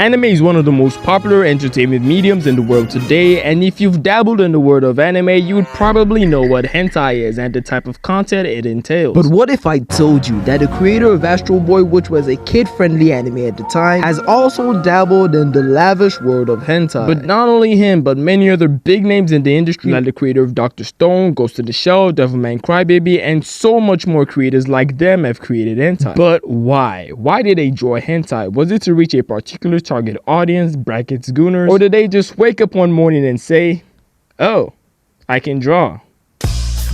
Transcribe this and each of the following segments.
Anime is one of the most popular entertainment mediums in the world today, and if you've dabbled in the world of anime, you would probably know what hentai is and the type of content it entails. But what if I told you that the creator of Astro Boy, which was a kid-friendly anime at the time, has also dabbled in the lavish world of hentai? But not only him, but many other big names in the industry, like the creator of Dr. Stone, Ghost in the Shell, Devilman Crybaby, and so much more creators like them have created hentai. But why? Why did they draw hentai? Was it to reach a particular target audience, brackets gooners, or did they just wake up one morning and say, oh, I can draw?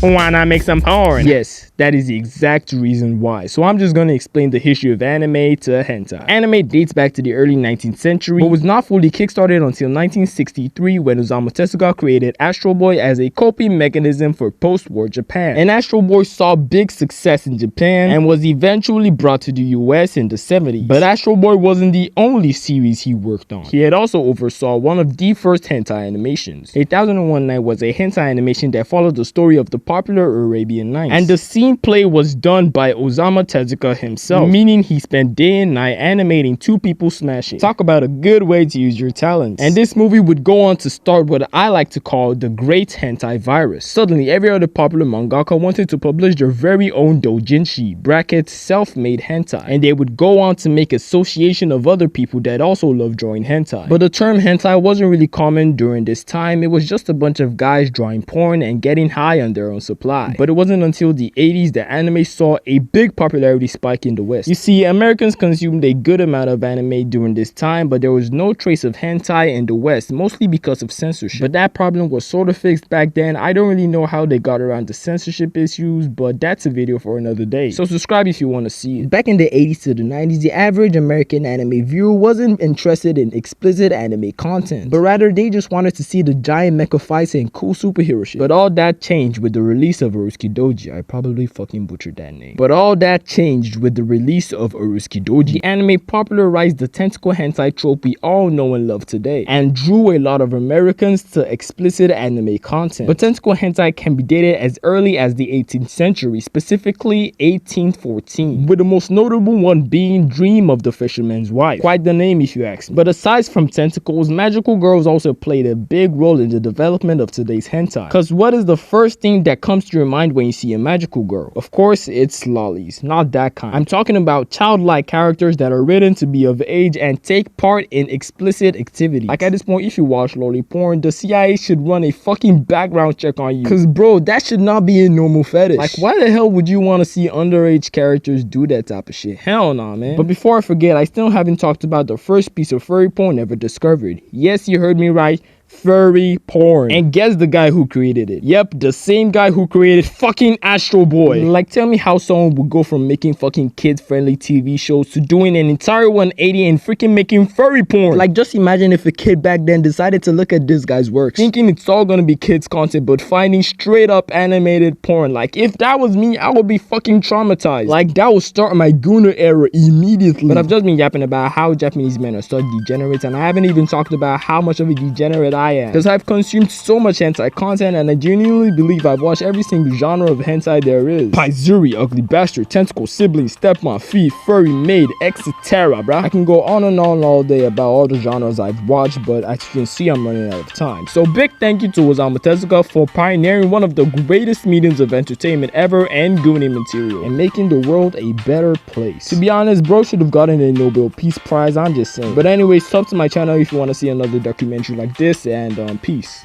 Why not make some porn? Yes, that is the exact reason why. So I'm just going to explain the history of anime to hentai. Anime dates back to the early 19th century, but was not fully kickstarted until 1963 when Osamu Tezuka created Astro Boy as a coping mechanism for post-war Japan. And Astro Boy saw big success in Japan and was eventually brought to the US in the 70s. But Astro Boy wasn't the only series he worked on. He had also oversaw one of the first hentai animations. 8001 Night was a hentai animation that followed the story of the popular Arabian Nights, and the screenplay was done by Osamu Tezuka himself, meaning he spent day and night animating two people smashing. Talk about a good way to use your talents. And this movie would go on to start what I like to call the Great Hentai Virus. Suddenly, every other popular mangaka wanted to publish their very own doujinshi, brackets self-made hentai, and they would go on to make association of other people that also love drawing hentai. But the term hentai wasn't really common during this time. It was just a bunch of guys drawing porn and getting high on their own supply. But it wasn't until the 80s that anime saw a big popularity spike in the West. You see, Americans consumed a good amount of anime during this time, but there was no trace of hentai in the West, mostly because of censorship. But that problem was sort of fixed back then. I don't really know how they got around the censorship issues, but that's a video for another day. So subscribe if you want to see it. Back in the 80s to the 90s, the average American anime viewer wasn't interested in explicit anime content, but rather they just wanted to see the giant mecha fights and cool superhero shit. But all that changed with the release of Uruski Doji. I probably fucking butchered that name. But all that changed with the release of Uruski Doji. The anime popularized the tentacle hentai trope we all know and love today, and drew a lot of Americans to explicit anime content. But tentacle hentai can be dated as early as the 18th century, specifically 1814, with the most notable one being Dream of the Fisherman's Wife. Quite the name if you ask me. But aside from tentacles, magical girls also played a big role in the development of today's hentai. Cause what is the first thing that comes to your mind when you see a magical girl? Of course, it's lollies. Not that kind. I'm talking about childlike characters that are written to be of age and take part in explicit activities. Like at this point, if you watch lolly porn, the CIA should run a fucking background check on you. Cause bro, that should not be a normal fetish. Like why the hell would you want to see underage characters do that type of shit? Hell nah, man. But before I forget, I still haven't talked about the first piece of furry porn ever discovered. Yes, you heard me right. Furry porn. And guess the guy who created it. Yep, the same guy who created fucking Astro Boy. Like tell me how someone would go from making fucking kid-friendly TV shows to doing an entire 180 and freaking making furry porn. Like just imagine if a kid back then decided to look at this guy's works, thinking it's all gonna be kids content, but finding straight up animated porn. Like if that was me, I would be fucking traumatized. Like that would start my Gooner era immediately. But I've just been yapping about how Japanese men are such degenerates, and I haven't even talked about how much of a degenerate I am, because I've consumed so much hentai content and I genuinely believe I've watched every single genre of hentai there is. Paizuri, ugly bastard, tentacle, sibling, stepmom, feet, furry, maid, etc. bruh. I can go on and on all day about all the genres I've watched, but as you can see, I'm running out of time. So big thank you to Osamu Tezuka for pioneering one of the greatest mediums of entertainment ever and gooning material, and making the world a better place. To be honest, bro should have gotten a Nobel Peace Prize, I'm just saying. But anyway, sub to my channel if you want to see another documentary like this, and peace.